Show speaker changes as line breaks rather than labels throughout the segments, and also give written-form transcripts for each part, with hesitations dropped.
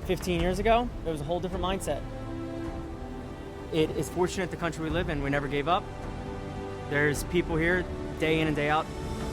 15 years ago, it was a whole different mindset. It is fortunate the country we live in, we never gave up. There's people here day in and day out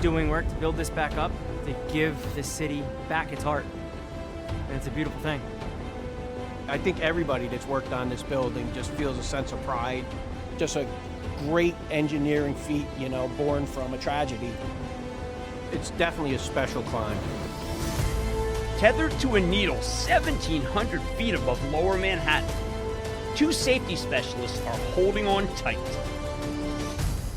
doing work to build this back up, to give this city back its heart. And it's a beautiful thing.
I think everybody that's worked on this building just feels a sense of pride. Just a great engineering feat, you know, born from a tragedy. It's definitely a special climb.
Tethered to a needle 1,700 feet above lower Manhattan, two safety specialists are holding on tight.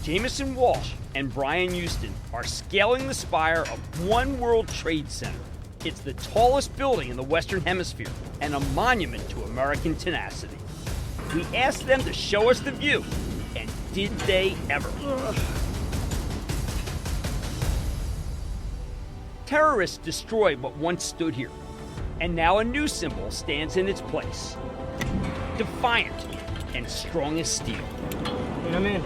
Jamison Walsh and Brian Houston are scaling the spire of One World Trade Center. It's the tallest building in the Western Hemisphere and a monument to American tenacity. We asked them to show us the view, and did they ever? Terrorists destroyed what once stood here, and now a new symbol stands in its place. Defiant and strong as steel.
I'm in.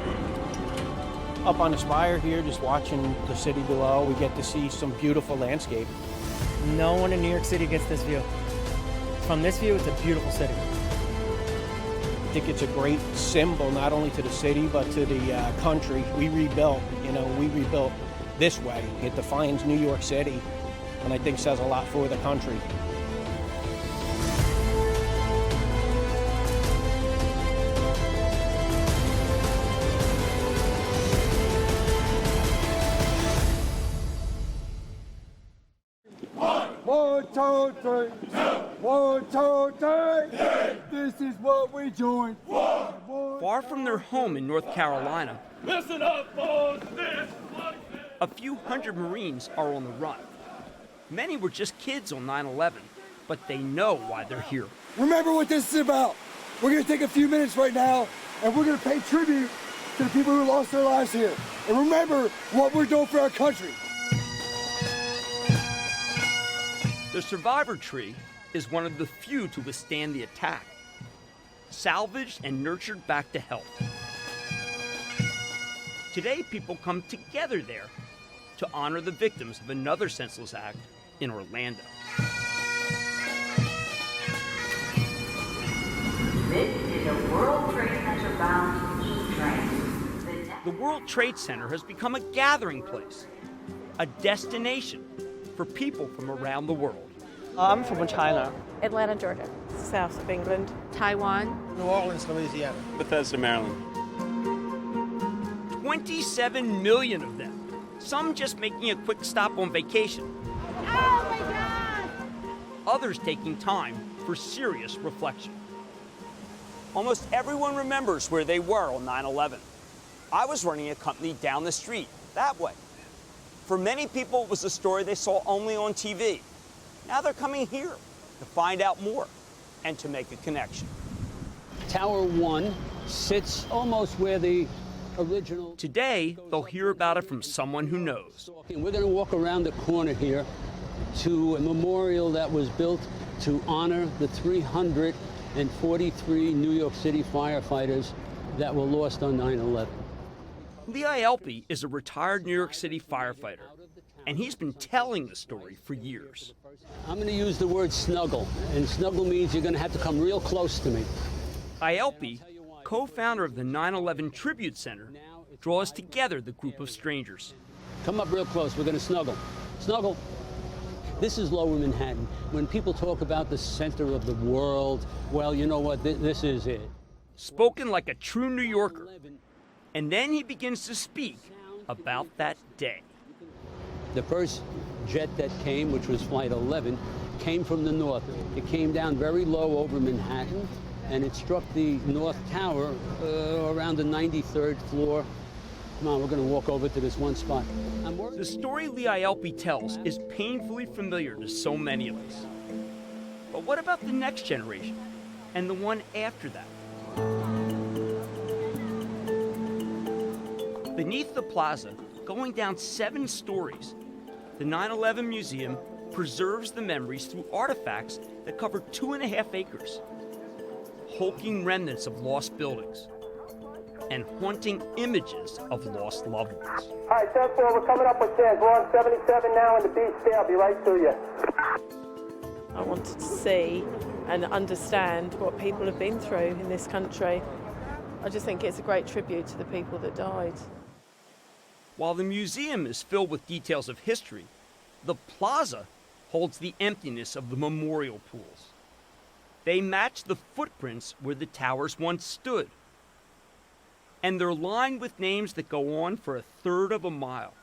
Up on the spire here, just watching the city below, we get to see some beautiful landscape.
No one in New York City gets this view. From this view, it's a beautiful city.
I think it's a great symbol, not only to the city, but to the country. We rebuilt this way. It defines New York City, and I think says a lot for the country.
One, two, three. 1, 2, 3. This is what we join.
Far from their home in North Carolina,
Listen up, boys.
a few hundred Marines are on the run. Many were just kids on 9/11, but they know why they're here.
Remember what this is about. We're going to take a few minutes right now, and we're going to pay tribute to the people who lost their lives here. And remember what we're doing for our country.
The survivor tree is one of the few to withstand the attack, salvaged and nurtured back to health. Today, people come together there to honor the victims of another senseless act in Orlando.
This is a World Trade Center bound E train.
The World Trade Center has become a gathering place, a destination for people from around the world.
I'm from China.
Atlanta, Georgia.
South of England.
Taiwan.
New Orleans, Louisiana.
Bethesda, Maryland.
27 million of them, some just making a quick stop on vacation.
Oh my God!
Others taking time for serious reflection. Almost everyone remembers where they were on 9/11. I was running a company down the street, that way. For many people, it was a story they saw only on TV. Now they're coming here to find out more and to make a connection.
Tower 1 sits almost where the original...
Today, they'll hear about it from someone who knows.
We're going to walk around the corner here to a memorial that was built to honor the 343 New York City firefighters that were lost on 9/11.
Lee Ielpe is a retired New York City firefighter, and he's been telling the story for years.
I'm going to use the word snuggle, and snuggle means you're going to have to come real close to me.
Ielpe, co-founder of the 9/11 Tribute Center, draws together the group of strangers.
Come up real close. We're going to snuggle. Snuggle. This is Lower Manhattan. When people talk about the center of the world, well, you know what? This is it.
Spoken like a true New Yorker. And then he begins to speak about that day.
The first jet that came, which was Flight 11, came from the north. It came down very low over Manhattan, and it struck the North Tower around the 93rd floor. Come on, we're going to walk over to this one spot.
The story Lee Ielpe tells is painfully familiar to so many of us. But what about the next generation and the one after that? Beneath the plaza, going down 7 stories, the 9/11 Museum preserves the memories through artifacts that cover 2.5 acres, hulking remnants of lost buildings, and haunting images of lost loved ones.
All right, 10-4, we're coming up with 10. We're on 77 now in the beach there. I'll be right to you.
I wanted to see and understand what people have been through in this country. I just think it's a great tribute to the people that died.
While the museum is filled with details of history, the plaza holds the emptiness of the memorial pools. They match the footprints where the towers once stood. And they're lined with names that go on for a third of a mile.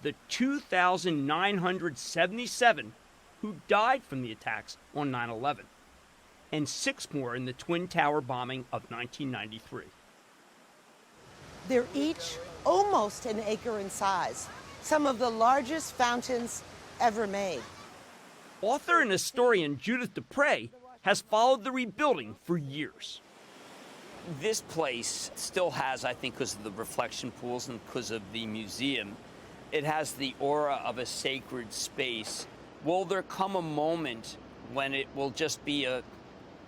The 2,977 who died from the attacks on 9/11, and 6 more in the Twin Tower bombing of 1993.
They're each almost an acre in size, some of the largest fountains ever made.
Author and historian Judith Dupre has followed the rebuilding for years. This place still has, I think, because of the reflection pools and because of the museum, it has the aura of a sacred space. Will there come a moment when it will just be a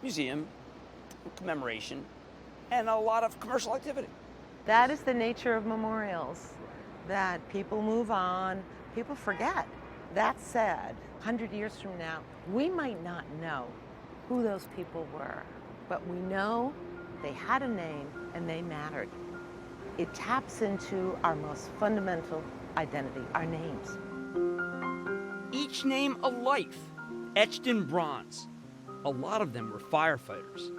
museum, commemoration, and a lot of commercial activity?
That is the nature of memorials, that people move on, people forget. That said, 100 years from now, we might not know who those people were, but we know they had a name and they mattered. It taps into our most fundamental identity, our names.
Each name a life, etched in bronze. A lot of them were firefighters,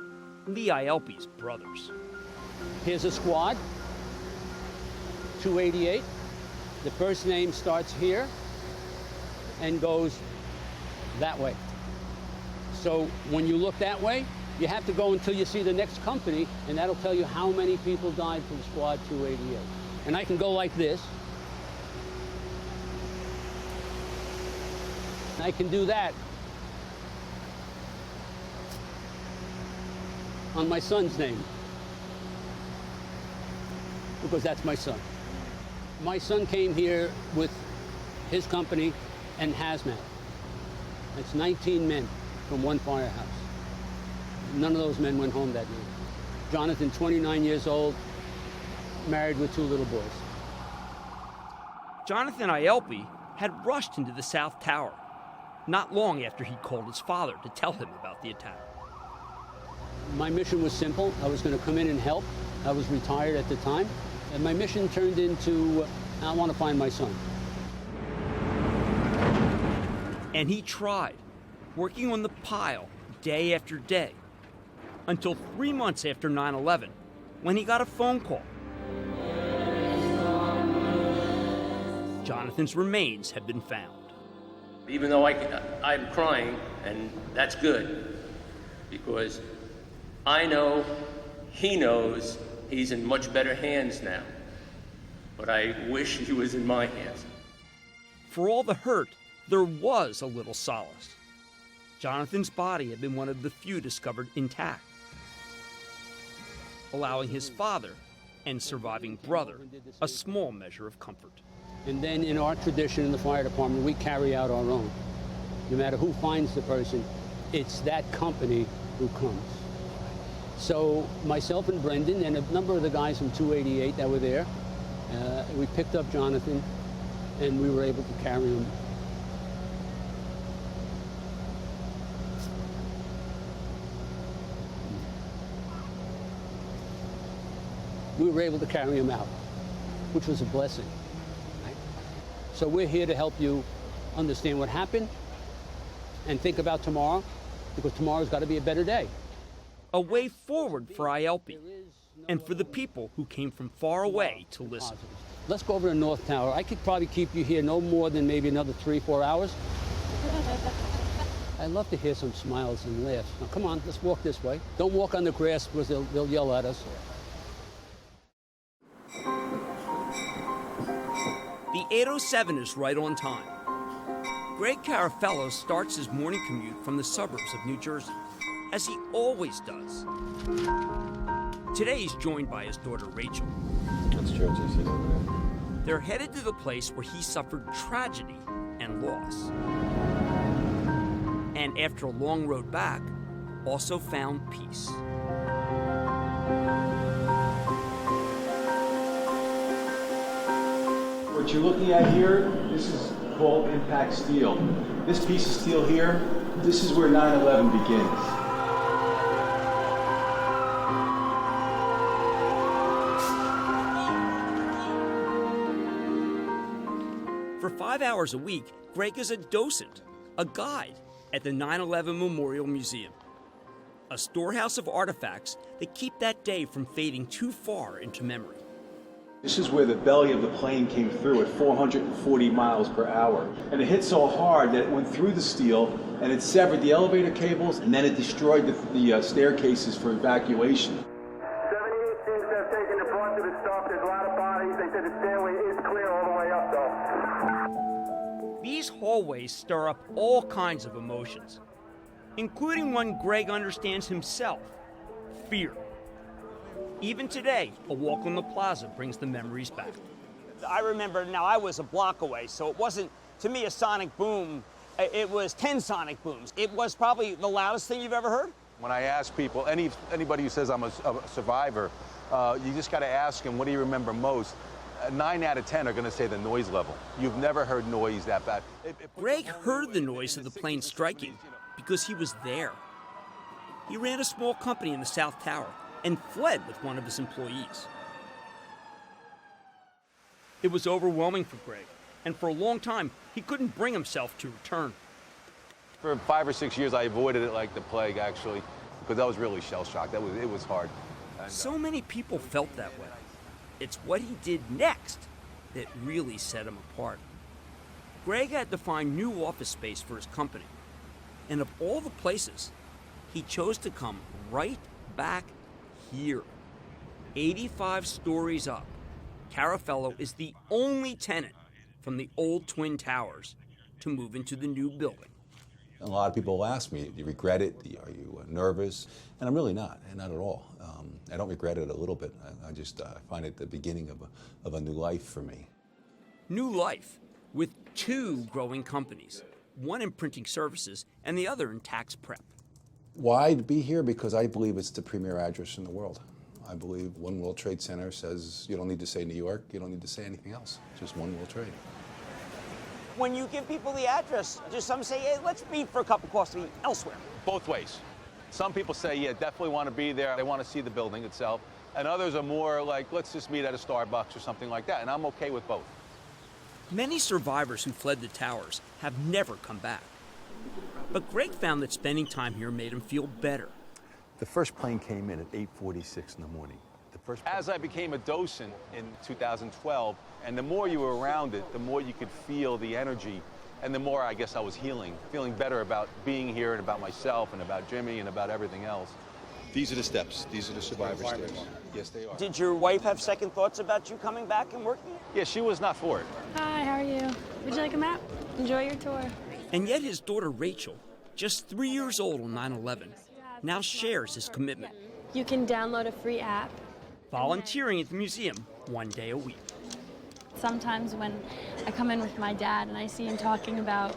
Lee Ielpe's brothers.
Here's a squad, 288. The first name starts here and goes that way. So when you look that way, you have to go until you see the next company, and that'll tell you how many people died from squad 288. And I can go like this. I can do that on my son's name, because that's my son. My son came here with his company and hazmat. That's 19 men from one firehouse. None of those men went home that night. Jonathan, 29 years old, married with 2 little boys.
Jonathan Ielpe had rushed into the South Tower not long after he called his father to tell him about the attack.
My mission was simple. I was going to come in and help. I was retired at the time. And my mission turned into, I want to find my son.
And he tried, working on the pile day after day, until 3 months after 9/11, when he got a phone call. Jonathan's remains had been found.
Even though I'm crying, and that's good, because I know he knows he's in much better hands now, but I wish he was in my hands.
For all the hurt, there was a little solace. Jonathan's body had been one of the few discovered intact, allowing his father and surviving brother a small measure of comfort.
And then in our tradition in the fire department, we carry out our own. No matter who finds the person, it's that company who comes. So myself and Brendan and a number of the guys from 288 that were there, we picked up Jonathan and we were able to carry him. We were able to carry him out, which was a blessing. Right? So we're here to help you understand what happened and think about tomorrow, because tomorrow's got to be a better day.
A way forward for Ielpe and for the people who came from far away to listen.
Let's go over to North Tower. I could probably keep you here no more than maybe another 3-4 hours. I'd love to hear some smiles and laughs. Now, come on, let's walk this way. Don't walk on the grass because they'll yell at us.
The 8:07 is right on time. Greg Carafello starts his morning commute from the suburbs of New Jersey, as he always does. Today he's joined by his daughter Rachel.
That's church, I said over there.
They're headed to the place where he suffered tragedy and loss. And after a long road back, also found peace.
What you're looking at here, this is
called impact steel. This piece of steel here, this is where 9/11 begins.
For 5 hours a week, Greg is a docent, a guide at the 9/11 Memorial Museum, a storehouse of artifacts that keep that day from fading too far into memory.
This is where the belly of the plane came through at 440 miles per hour. And it hit so hard that it went through the steel and it severed the elevator cables, and then it destroyed the staircases for evacuation.
78 seems to have taken the brunt of the stuff. There's a lot of bodies. They said the stairway is clear all the way up, though.
These hallways stir up all kinds of emotions, including one Greg understands himself: fear. Even today, a walk on the plaza brings the memories back. I remember, now I was a block away, so it wasn't, to me, a sonic boom. It was 10 sonic booms. It was probably the loudest thing you've ever heard.
When I ask people, anybody who says I'm a survivor, you just got to ask them, what do you remember most? 9 out of 10 are going to say the noise level. You've never heard noise that bad.
Greg heard the noise of the plane striking because he was there. He ran a small company in the South Tower and fled with one of his employees. It was overwhelming for Greg, and for a long time, he couldn't bring himself to return.
For 5 or 6 years, I avoided it like the plague, actually, because I was really shell-shocked. It was hard. And,
so many people felt that way. It's what he did next that really set him apart. Greg had to find new office space for his company, and of all the places, he chose to come right back here. 85 stories up, Carafello is the only tenant from the old Twin Towers to move into the new building.
A lot of people ask me, do you regret it? Are you nervous? And I'm really not at all. I don't regret it a little bit. I just find it the beginning of a new life for me.
New life with 2 growing companies, one in printing services and the other in tax prep.
Why be here? Because I believe it's the premier address in the world. I believe One World Trade Center says you don't need to say New York, you don't need to say anything else, just One World Trade.
When you give people the address, do some say, hey, let's meet for a cup of coffee elsewhere?
both ways. Some people say, yeah, definitely want to be there. They want to see the building itself. And others are more like, let's just meet at a Starbucks or something like that. And I'm okay with both.
Many survivors who fled the towers have never come back. But Greg found that spending time here made him feel better.
The first plane came in at 8:46 in the morning.
As I became a docent in 2012, and the more you were around it, the more you could feel the energy, and the more I guess I was feeling better about being here and about myself and about Jimmy and about everything else.
These are the steps. These are the survivor steps. Yes, they are.
Did your wife have second thoughts about you coming back and working?
Yeah, she was not for it.
Hi, how are you? Would you like a map? Enjoy your tour.
And yet his daughter Rachel, just 3 years old on 9/11, now shares his commitment.
You can download a free app.
Volunteering at the museum 1 day a week.
Sometimes when I come in with my dad and I see him talking about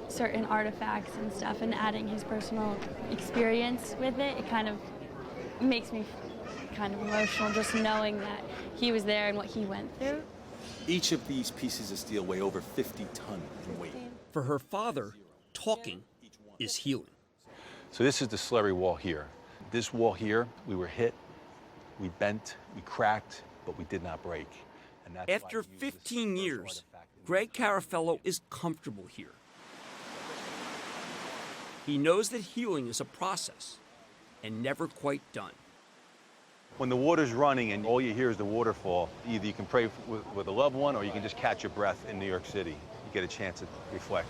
certain artifacts and stuff and adding his personal experience with it, it kind of makes me kind of emotional just knowing that he was there and what he went through.
Each of these pieces of steel weigh over 50 tons in weight.
For her father, talking is healing.
So this is the slurry wall here. This wall here, we were hit, we bent, we cracked, but we did not break. And that's
After 15 years, Greg Carafello is comfortable here. He knows that healing is a process and never quite done.
When the water's running and all you hear is the waterfall, either you can pray with a loved one or you can just catch your breath in New York City. You get a chance to reflect.